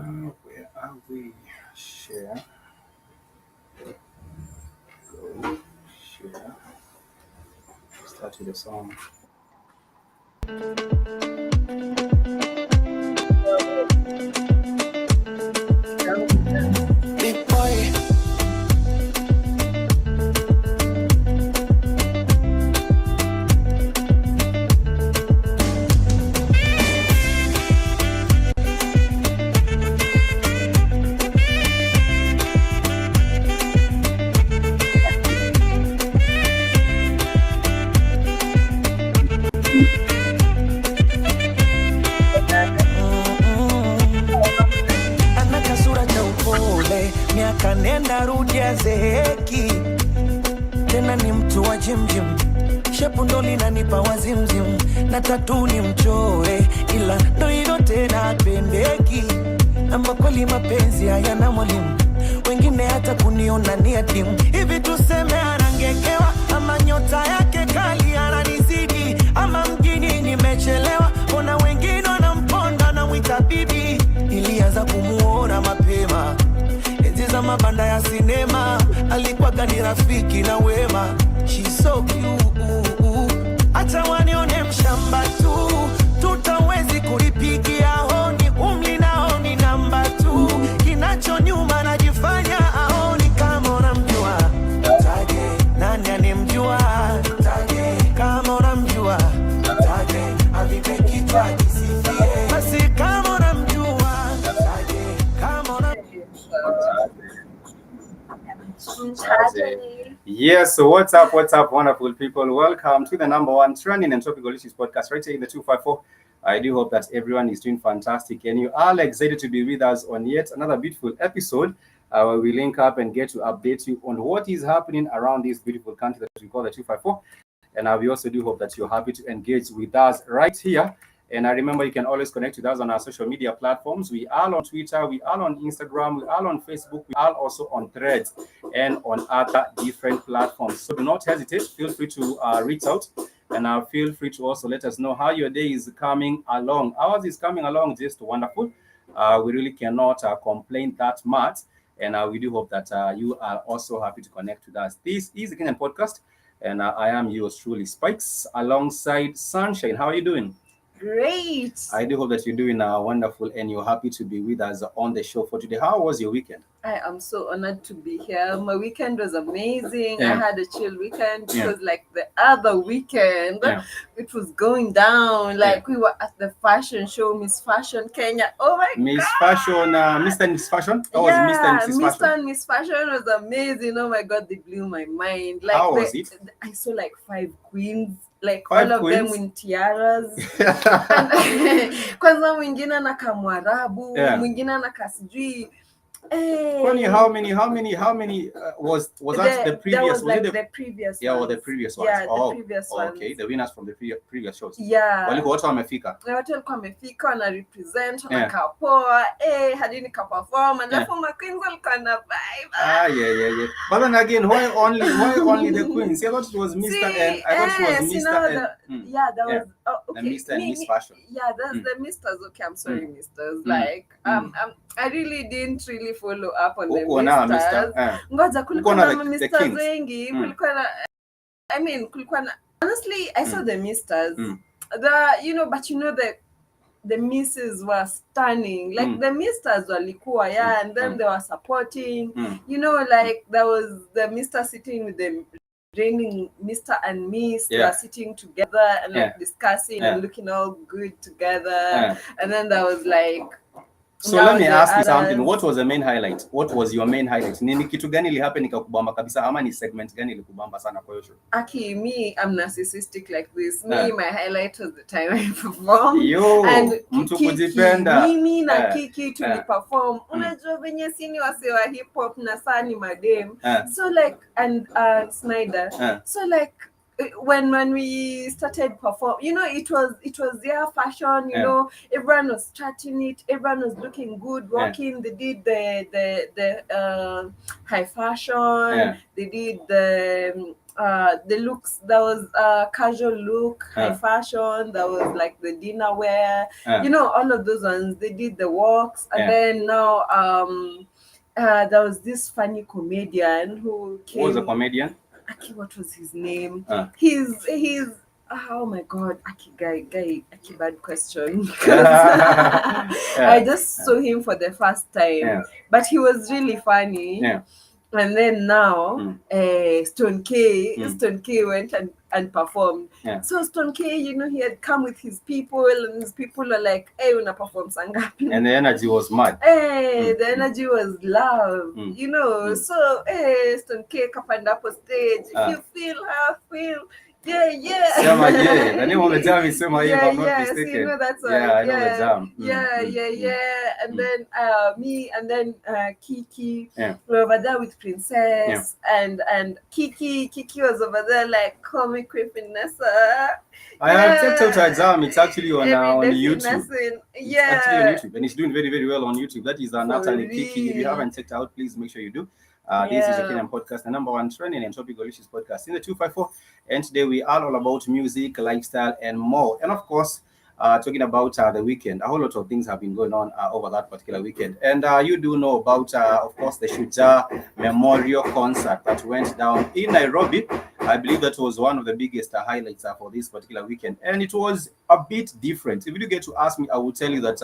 Where are we? Share. Go. Share. Start with the song. Big boy. Ana kasura cha upole, miaka nenda rudi azeeki, tena ni mtu wa jimjim, shepu ndo linanipa wazimzim, na tatu ni mchore, ila ndo hilo tena apendeki. Ama kweli mapenzi hayana mwalimu, wengine hata kuniona ni adimu. Hivi tuseme anangekewa, ama nyota yake kali ananizidi, ama mjini nimechelewa, ona wengine wanamponda na mwita bibi. Nilianza kumuona mapema enzi za mabanda ya sinema, alikuwaga ni rafiki na wema. She's so cute, acha wanione mshamba tu, tutawezi kulipigia honi, umli nao ni namba tu, kinacho nyuma najifanya aoni. Kama unamjua taje, nani anemjua taje, kama unamjua taje, avipe kichwa kisifie, basi kama unamjua taje, kama unamjua. Yes, so what's up, wonderful people? Welcome to the number one trending and topical issues podcast right here in the 254. I do hope that everyone is doing fantastic and you are excited to be with us on yet another beautiful episode where we link up and get to update you on what is happening around this beautiful country that we call the 254. And we also do hope that you're happy to engage with us right here. And I remember you can always connect with us on our social media platforms. We are on Twitter, we are on Instagram, we are on Facebook, we are also on Threads and on other different platforms. So do not hesitate. Feel free to reach out and feel free to also let us know how your day is coming along. Ours is coming along just wonderful. We really cannot complain that much. And we do hope that you are also happy to connect with us. This is the Kenyan Podcast. And I am yours truly, Spikes, alongside Sunshine. How are you doing? Great. I do hope that you're doing wonderful and you're happy to be with us on the show for today. How was your weekend? I am so honored to be here. My weekend was amazing. Yeah. I had a chill weekend Yeah. because like the other weekend, Yeah. it was going down. Like we were at the fashion show, Miss Fashion Kenya. Oh my Miss God. Fashion, Mr. and Miss Fashion? That was Mr. and Mrs. Mr. Fashion. and Miss Fashion was amazing. Oh my God, they blew my mind. Like How was it? I saw like 5 queens, like Five all of queens? them in tiaras. Kwanza mwingine anakaa Mwarabu, Yeah. mwingine anakaa sijui. Funny, how many was that the previous? That was like it the previous yeah, or ones. the previous ones? Yeah, Oh, the previous okay, ones. the winners from the previous shows. Yeah. Walikuwa wote wamefika. Na watu walikuwa wamefika wana represent Yeah. wanakaa poa hadi nika perform alafu ma queens walikuwa na vibe. Yeah. But then again, why only the queens? I thought it was Mr. and I thought it was Mr. and Yeah, that was okay. the Mr. and Miss Fashion. Yeah, that's the Misters. Okay, I'm sorry, Misters. Mm. Like I really didn't really follow up on the Uko na Misters. Mr. Ngoja kulikuwa Uko na na the Misters kings. wengi, Mm. kulikuwa na kulikuwa na honestly I saw the Misters. Mm. But the misses were stunning. Like the Misters walikuwa, and then they were supporting. Like there was the Mister sitting with the reigning Mr. and Miss. They were sitting together and like discussing and looking all good together. And then there was like So let me ask you something. What was the main highlight? What was your main highlight? Nini kitu gani ilihappen ikakubamba kabisa ama ni segment gani ilikubamba sana kwa hiyo show? Aki, me, I'm narcissistic like this. Me, my highlight was the time I performed. Yo, and mtu kujipenda. Mimi na Kiki tuliperform. Unajua venye sini wase wa hip hop na sani madem. So like, and Snyder. So like, when we started perform, it was their fashion, everyone was starting it, everyone was looking good, walking. They did the high fashion, they did the the looks. There was casual look, high fashion. There was like the dinner wear. You know, all of those ones. They did the walks, and then now there was this funny comedian who came. Who was a comedian? Aki, what was his name? He's oh my god, Aki guy, Aki, bad question. I just saw him for the first time, but he was really funny. And then now, Stone K went and performed. So Stone K, you know, he had come with his people, and his people were like, "Hey, una perform sangapi?" And the energy was mad. Hey, the energy was love, you know. So, hey, Stone K kapanda up on stage. If you feel how I feel. Yeah. Sema yeah. The name of the jam is Sema yeah, if I'm not mistaken. So you know that's I know the jam. Yeah. And then me and then Kiki were over there with Princess and Kiki was over there like comic Vanessa. I have checked out her jam. It's actually on YouTube. It's actually on YouTube, and it's doing very, very well on YouTube. That is Natalie Kiki. If you haven't checked out, please make sure you do. This is the Kenyan podcast, the number one trending and topical issues podcast in the 254. And today we are all about music, lifestyle, and more. And of course, talking about the weekend. A whole lot of things have been going on over that particular weekend. And you do know about, of course, the Shujaa Memorial Concert that went down in Nairobi. I believe that was one of the biggest highlights for this particular weekend. And it was a bit different. If you get to ask me, I will tell you that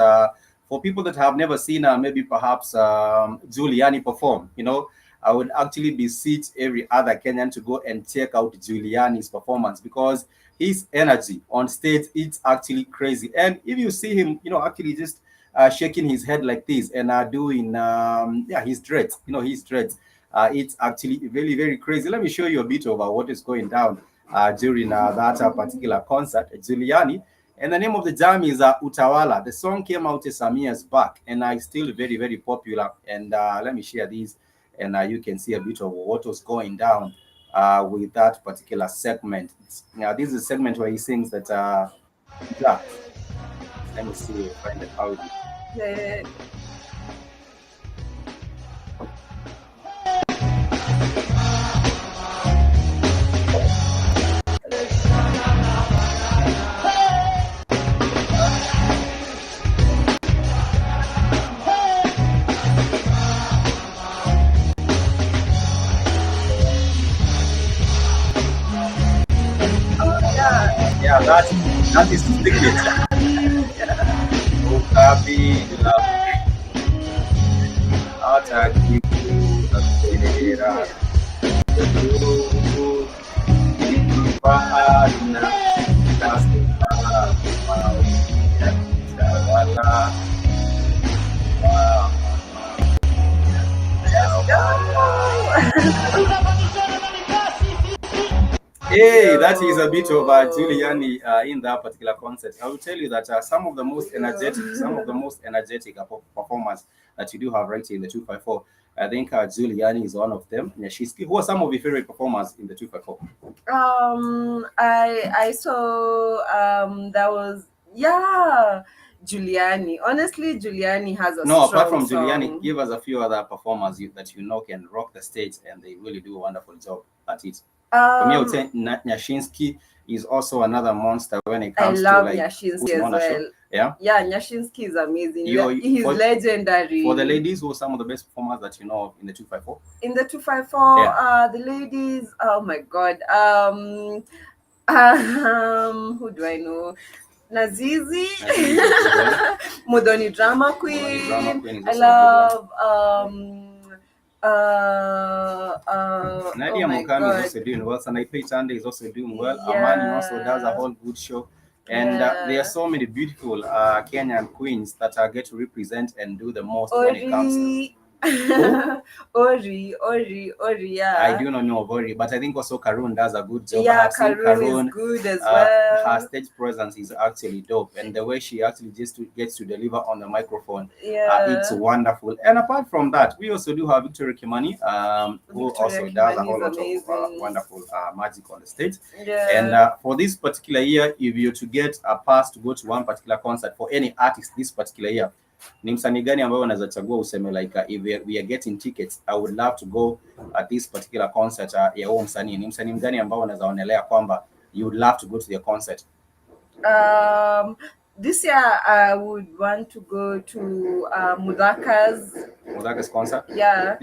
for people that have never seen maybe perhaps Juliani perform, you know, I would actually beseech every other Kenyan to go and check out Juliani's performance, because his energy on stage, it's actually crazy. And if you see him, you know, actually just shaking his head like this and doing, his dreads, you know, his dreads, it's actually very, very crazy. Let me show you a bit of what is going down during that particular concert, Juliani. And the name of the jam is Utawala. The song came out some years back, and it's still very, very popular. And let me share these. And you can see a bit of what was going down with that particular segment. This is a segment where he sings that, let me see, find it out. That is the signature. Hey, that is a bit of Juliani in that particular concert. I will tell you that some of the most energetic performers that you do have right here in the 254. I think Juliani is one of them. Nyashinski. Who are some of your favorite performers in the 254? I saw that was Juliani. Honestly, Juliani has a apart from song. Juliani, give us a few other performers that you know can rock the stage, and they really do a wonderful job at it. For me, I would say Nyashinski is also another monster when it comes to like Nyashinski as well. Show. Yeah, Nyashinski is amazing. He's legendary. For the ladies, who are some of the best performers that you know of in the 254? In the 254, the ladies. Oh my God. Who do I know? Nazizi, Modoni Drama Queen. I love Nadia Mukami is also doing well. Sanaipe Chande is also doing well. Amani also does a whole good show. And there are so many beautiful Kenyan queens that get to represent and do the most when it comes to Ori, yeah. I do not know of Ori, but I think also Karun does a good job. Yeah, Karun is good as well. Her stage presence is actually dope, and the way she actually just gets to deliver on the microphone, it's wonderful. And apart from that, we also do have Victoria Kimani, who also does a whole lot of wonderful magic on the stage. And for this particular year, if you're to get a pass to go to one particular concert for any artist this particular year, Ni msanii gani ambayo unaweza chagua useme like if we are getting tickets, I would love to go at this particular concert ya huo msanii. Ni msanii gani ambao unaweza onelea kwamba you would love to go to their concert? This year I would want to go to Mudhaka's concert. Yeah.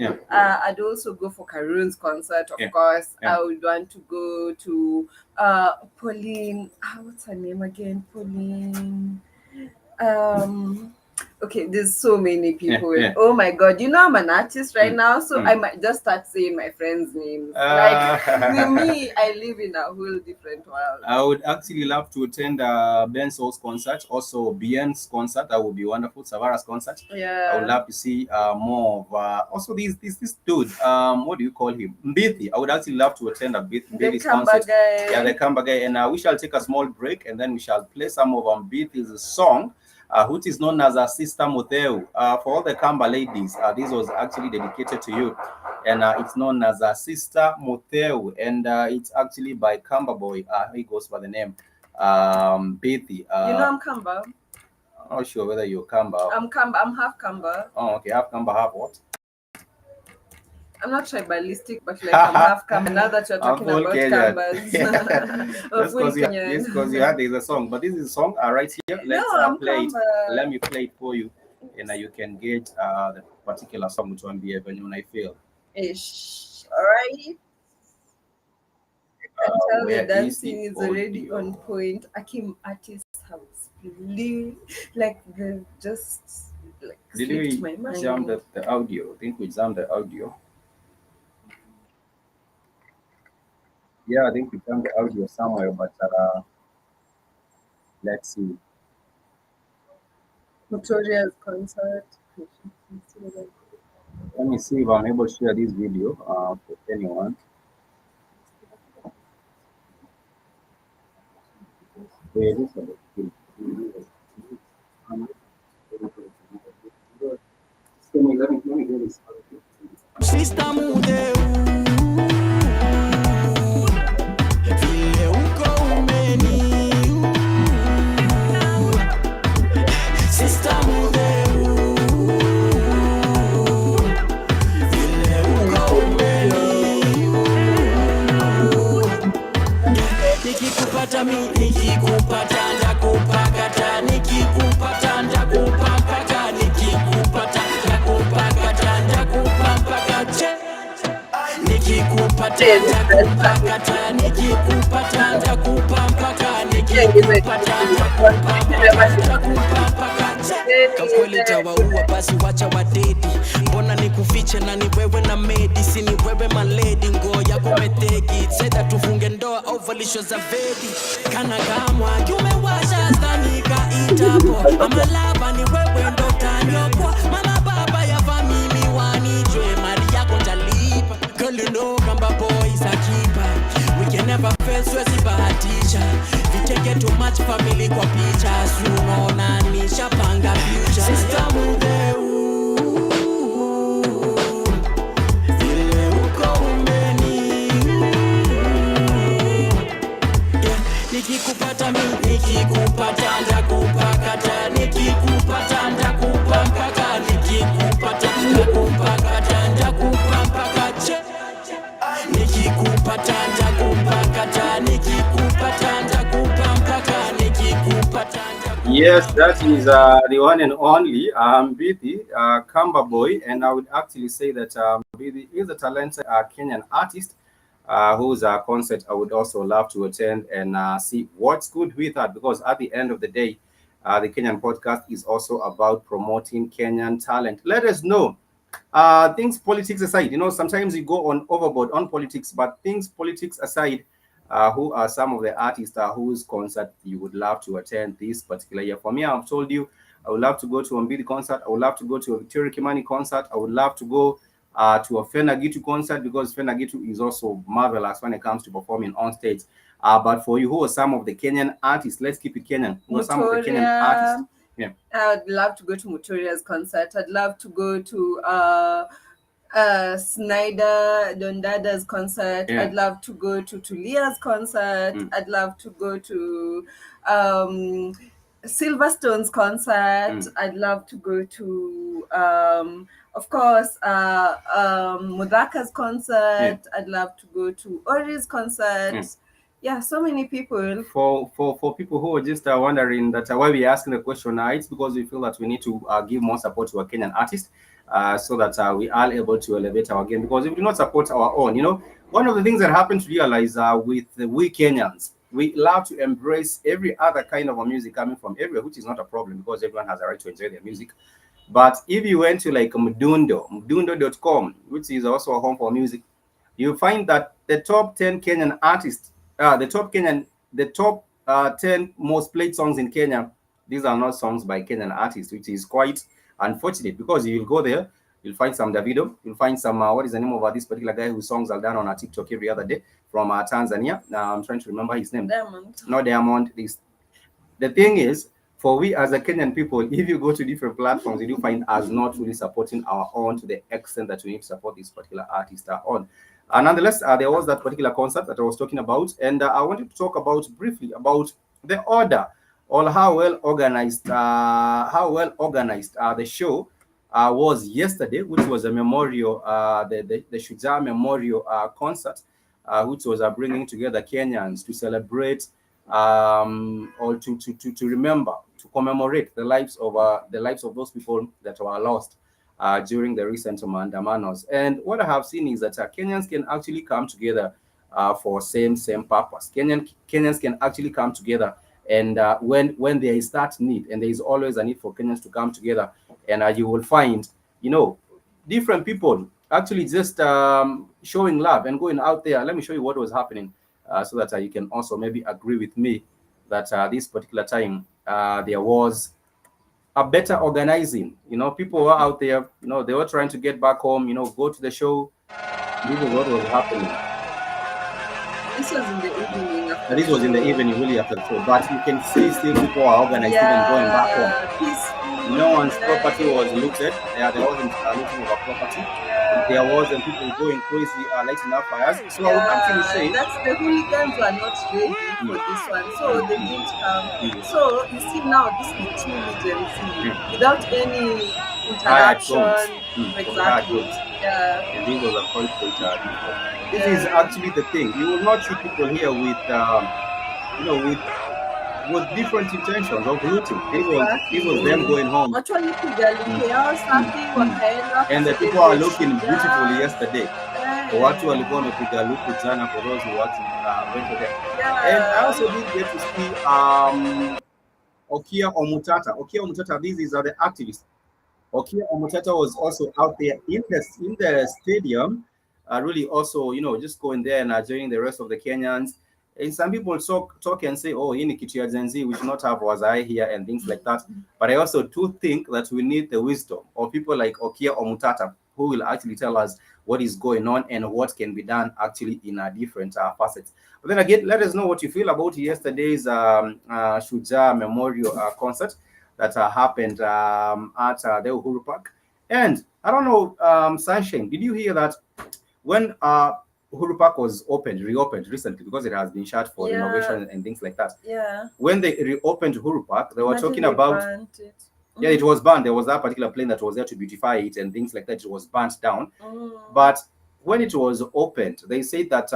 I'd also go for Karun's concert, of course. I would want to go to Pauline. What's her name again? Pauline. Okay, there's so many people. Oh my God, I'm an artist right now, so I might just start saying my friends' names. Like with me, I live in a whole different world. I would actually love to attend Ben Soul's concert, also Bien's concert. That would be wonderful. Savara's concert. Yeah. I would love to see more of also this dude. What do you call him? Mbithi. I would actually love to attend a Mbithi's concert. Guy. Yeah, the Kamba guy. And we shall take a small break, and then we shall play some of Mbithi's song, which is known as Sister Mutheu. For all the Kamba ladies, this was actually dedicated to you, and it's known as Sister Mutheu, and it's actually by Kamba Boy. He goes by the name Mbithi. I'm Kamba. I'm not sure whether you're Kamba. I'm Kamba. I'm half Kamba. Oh, okay. Half Kamba, half what? I'm not tribalistic, but like I'm half Kamba. Now that you're talking about Kambas. That's because you had there's a song, but this is a song right here. Let's play it. Let me play it for you, and you can get the particular song which one be when I feel. Ish. Alright. I can tell the dancing is already on point. Akim artists have split, like they just like slipped my mind. Jam the audio? I think we jammed the audio. Yeah, I think we found the audio somewhere, but let's see. Notorious concert. Let me see if I'm able to share this video for anyone. Let me get this. Sister Mutheu, vile uko umeniu. Sister Mutheu, vile uko umeniu. Nikikupata nikikupata ndakupakata, nikikupata ndakupakata, nikikupata ndakupakata, ndakupakata, nikikupata ndakupakata, nikikupata ndakupakata, nikikupata ndakupakata. Kakweli tawaua basi wacha wadedi, mbona nikufiche na ni wewe na medi, si ni wewe maledi, ngoja kumeteki seda tufunge ndoa ovalisho za vedi, kana kamwa umewasha stanika itapo amalava ni wewe ndo tanyokwa, mama baba ya famimi wanijwe mali yako talipa, girl you know Kamba boy is a keeper, we can never fail swezi bahatisha, vitenge too much family kwa picha, sunaona nishapanga future. Sister Mutheu, vile uko umeniu. Nikikupata nikikupata ndakupakata, nikikupata ndakupakata, nikikupata ndakupakata, ndakupakata, nikikupata ndakupakata, nikikupata ndakupakata, nikikupata. Yes, that is the one and only Mbithi, Kamba Boy, and I would actually say that Mbithi is a talented Kenyan artist whose concert I would also love to attend and see what's good with that, because at the end of the day, the Kenyan podcast is also about promoting Kenyan talent. Let us know things politics aside. Sometimes you go on overboard on politics, but politics aside, who are some of the artists whose concert you would love to attend this particular year? For me, I've told you, I would love to go to a Mbithi concert. I would love to go to a Victoria Kimani concert. I would love to go to a Fena Gitu concert, because Fena Gitu is also marvelous when it comes to performing on stage. But for you, who are some of the Kenyan artists? Let's keep it Kenyan. Who are some of the Kenyan artists? Yeah. I'd love to go to Mutoria's concert. I'd love to go to Snyder Dondada's concert. I'd love to go to Tulia's concert. I'd love to go to Silverstone's concert. I'd love to go to. Of course, Mudaka's concert. I'd love to go to Ori's concert. Yeah, so many people. For people who are just wondering that why we're asking the question, it's because we feel that we need to give more support to our Kenyan artists, so that we are able to elevate our game. Because if we do not support our own, you know, one of the things that happened to realize with we Kenyans, we love to embrace every other kind of music coming from everywhere, which is not a problem because everyone has a right to enjoy their music. But if you went to like mdundo.com, which is also a home for music, you find that the top 10 Kenyan artists, the top 10 most played songs in Kenya, these are not songs by Kenyan artists, which is quite unfortunate because you'll go there, you'll find some Davido, you'll find some, what is the name of this particular guy whose songs are done on our TikTok every other day from Tanzania. Now I'm trying to remember his name. Diamond. No, Diamond. The thing is, for we as a Kenyan people, if you go to different platforms, you do find us not really supporting our own to the extent that we need to support this particular artist on. Nonetheless, there was that particular concert that I was talking about, and I wanted to talk about briefly about the order or how well organized the show was yesterday, which was a memorial, the Shujaa Memorial concert, which was bringing together Kenyans to celebrate or to remember, to commemorate the lives of those people that were lost during the recent Maandamanos. And what I have seen is that Kenyans can actually come together for same purpose. Kenyans can actually come together, and when there is that need, and there is always a need for Kenyans to come together, and you will find, you know, different people actually just showing love and going out there. Let me show you what was happening, so that you can also maybe agree with me that this particular time there was a better organizing. You know, people were out there, you know, they were trying to get back home, you know, go to the show. This is what was happening. This was in the evening. This was in the evening, really, after the show. But you can see still people are organized, even going back home. Peaceful. No one's property was looted. There wasn't looting of a property. There wasn't people going crazy lighting up fires. So I would actually say that's the hooligans were not ready for this one, so they didn't come. So you see now, this is true legitimacy without any interaction. Exactly. Yeah. And this was a quite This is actually the thing. You will not see people here with, you know, with different intentions of looting. This was them going home. And the people are looking beautifully yesterday. Watu walikuwa wamepiga luku jana for those who went to them. And I also did get to see Okia Omutata. Okia Omutata, these are the activists. Okia Omutata was also out there in the stadium, really also, you know, just going there and joining the rest of the Kenyans. And some people talk and say, oh, in Kitu Gen Z, we should not have Wazai here and things like that. But I also do think that we need the wisdom of people like Okia Omutata, who will actually tell us what is going on and what can be done actually in different facets. But then again, let us know what you feel about yesterday's Shujaa Memorial concert that happened at the Uhuru Park. And I don't know, Sunshine, did you hear that when Uhuru Park was reopened recently, because it has been shut for renovation and things like that. Yeah. When they reopened Uhuru Park, they were talking about yeah, it was banned. There was that particular plane that was there to beautify it and things like that. It was burnt down. But when it was opened, they said that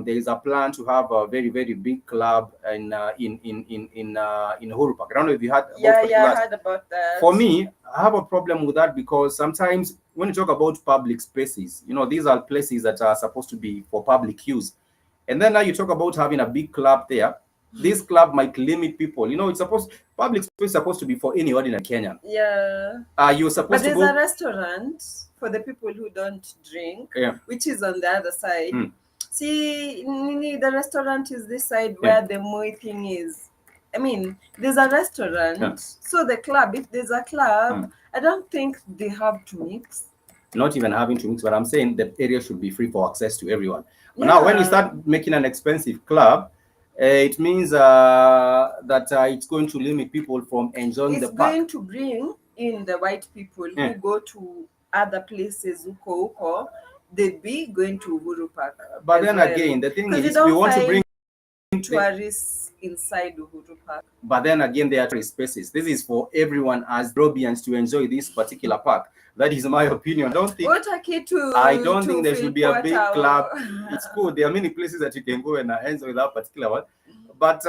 there is a plan to have a very, very big club in Uhuru Park. I don't know if you heard about I heard about that. For me, I have a problem with that because sometimes when you talk about public spaces, you know, these are places that are supposed to be for public use. And then now you talk about having a big club there. This club might limit people. You know, public space is supposed to be for any ordinary Kenyan. Yeah. You're supposed to go. But there's a restaurant for the people who don't drink, which is on the other side. See, the restaurant is this side where the Moi thing is. I mean, there's a restaurant. So the club, if there's a club, I don't think they have to mix. Not even having to mix, but I'm saying the area should be free for access to everyone. But now, when you start making an expensive club, it means that it's going to limit people from enjoying the park. It's going to bring in the white people who go to other places, they'd be going to Uhuru Park. But then again, the thing is, we want to bring again, tourists inside Uhuru Park. But then again, there are three spaces. This is for everyone as Nairobians to enjoy this particular park. That is my opinion. I don't think there should be a big club. It's cool. There are many places that you can go and enjoy that particular one. But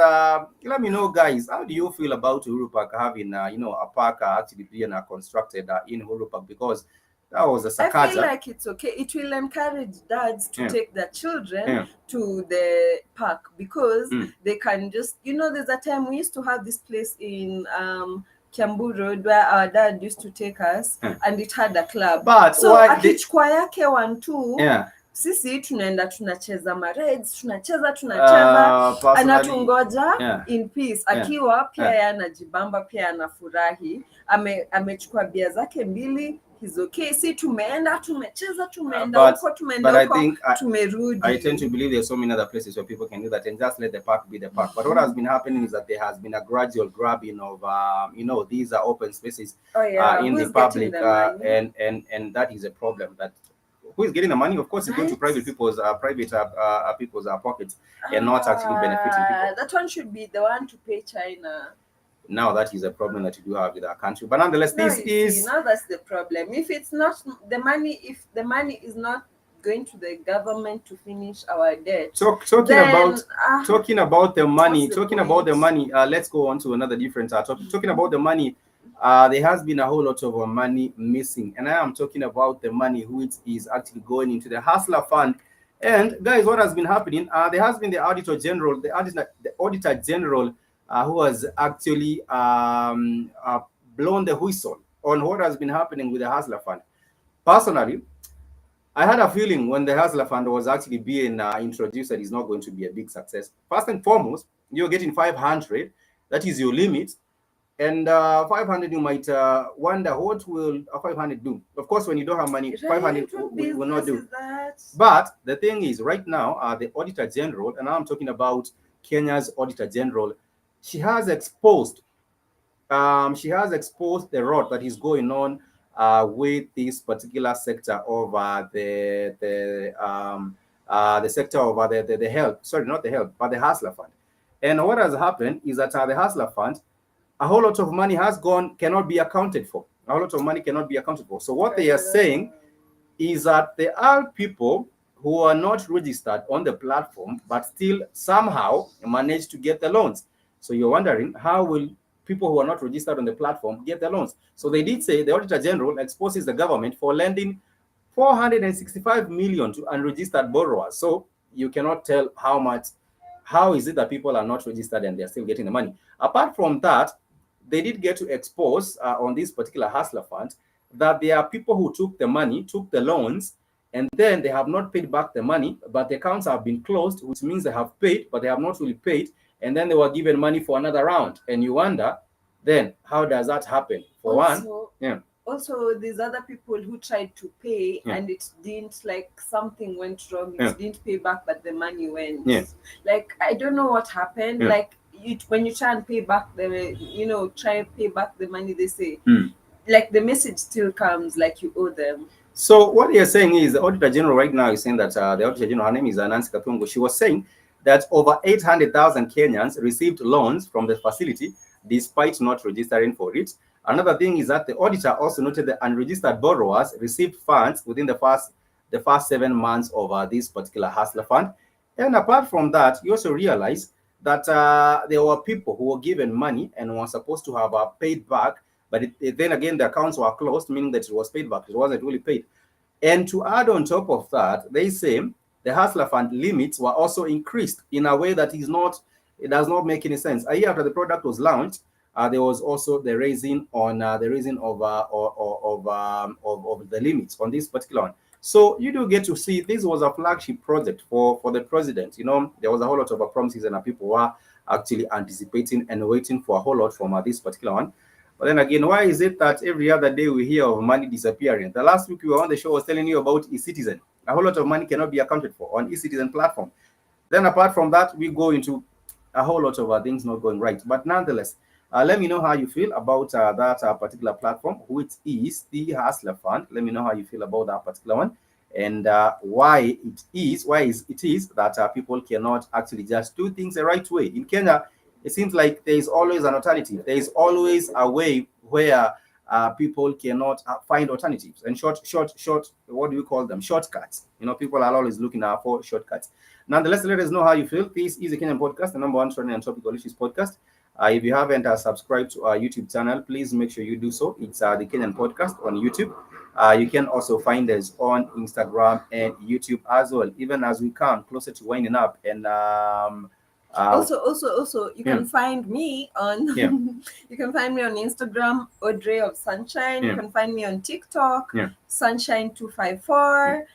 let me know, guys, how do you feel about Uhuru Park having, a park actually being constructed in Uhuru Park? Because that was a sakata. I feel like it's okay. It will encourage dads to take their children to the park, because they can just, there's a time we used to have this place in Kiambu Road where our dad used to take us, and it had a club. But so akichukua yake 1-2 sisi tunaenda tunacheza marides, tunacheza anatungoja in peace, akiwa pia yanajibamba, pia anafurahi, amechukua bia zake 2. He's okay. See, tumeenda huko, tumerudi. I tend to believe there's so many other places where people can do that and just let the park be the park. But what has been happening is that there has been a gradual grabbing of these are open spaces in the public, and that is a problem. That who is getting the money? Of course, it's going to private people's pockets, and not actually benefiting people. That one should be the one to pay China. Now that is a problem that you do have with our country, but nonetheless, now that's the problem. If it's not the money, if the money is not going to the government to finish our debt, talking about the money, let's go on to another different topic. Talking about the money, there has been a whole lot of money missing, and I am talking about the money which is actually going into the Hustler Fund. And guys, what has been happening? There has been the Auditor General, who has actually blown the whistle on what has been happening with the Hustler Fund. Personally, I had a feeling when the Hustler Fund was actually being introduced that it's not going to be a big success. First and foremost, you're getting 500. That is your limit. And 500, you might wonder, what will a 500 do? Of course, when you don't have money, 500 will not do. But the thing is, right now, the Auditor General, and now I'm talking about Kenya's Auditor General, she has exposed the rot that is going on with this particular sector of the sector of the health. Sorry, not the health, but the Hustler Fund. And what has happened is that the Hustler Fund, a whole lot of money has gone, cannot be accounted for. A whole lot of money cannot be accounted for. So what they are saying is that there are people who are not registered on the platform, but still somehow manage to get the loans. So you're wondering, how will people who are not registered on the platform get the loans? So they did say the Auditor General exposes the government for lending 465 million to unregistered borrowers. So you cannot tell how is it that people are not registered and they're still getting the money. Apart from that, they did get to expose on this particular Hustler Fund that there are people who took the money, took the loans, and then they have not paid back the money, but the accounts have been closed, which means they have paid, but they have not really paid. And then they were given money for another round. And you wonder, then, how does that happen? Also, these other people who tried to pay and it didn't, something went wrong. It didn't pay back, but the money went. I don't know what happened. When you try and pay back pay back the money, they say, the message still comes like you owe them. So what you're saying is the Auditor General right now is saying that the Auditor General, her name is Nancy Katungo, she was saying that over 800,000 Kenyans received loans from the facility despite not registering for it. Another thing is that the auditor also noted that unregistered borrowers received funds within the first 7 months of this particular Hustler Fund. And apart from that, you also realize that there were people who were given money and were supposed to have paid back, but then again, the accounts were closed, meaning that it was paid back. It wasn't really paid. And to add on top of that, they say the Hustler Fund limits were also increased in a way that it does not make any sense. A year after the product was launched, there was also the raising of the limits on this particular one. So you do get to see this was a flagship project for the president. There was a whole lot of promises and people were actually anticipating and waiting for a whole lot from this particular one. But then again, why is it that every other day we hear of money disappearing? The last week we were on the show, I was telling you about eCitizen. A whole lot of money cannot be accounted for on eCitizen platform. Then apart from that, we go into a whole lot of things not going right. But nonetheless, let me know how you feel about that particular platform, which is the Hustler Fund. Let me know how you feel about that particular one. and why it is that people cannot actually just do things the right way. In Kenya, it seems like there is always an alternative. There is always a way where people cannot find alternatives and short, what do we call them? Shortcuts. People are always looking for shortcuts. Nonetheless, let us know how you feel. This is the Kenyan Podcast, the number one trending and topical issues podcast. If you haven't subscribed to our YouTube channel, please make sure you do so. It's the Kenyan Podcast on YouTube. You can also find us on Instagram and YouTube as well, even as we come closer to winding up. And also you can find me on you can find me on Instagram, Audrey of Sunshine. You can find me on TikTok, Sunshine254.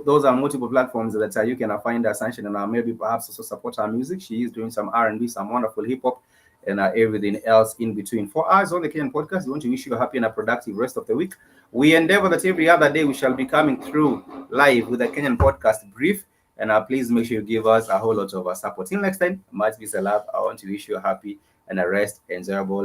Those are multiple platforms that you can find Sunshine, and maybe perhaps also support her music. She is doing some R&B, some wonderful hip-hop, and everything else in between. For us on the Kenyan Podcast, we want to wish you a happy and a productive rest of the week. We endeavor that every other day we shall be coming through live with the Kenyan Podcast brief, and please make sure you give us a whole lot of support. Till next time, much peace and love. I want to wish you a happy and a rest enjoyable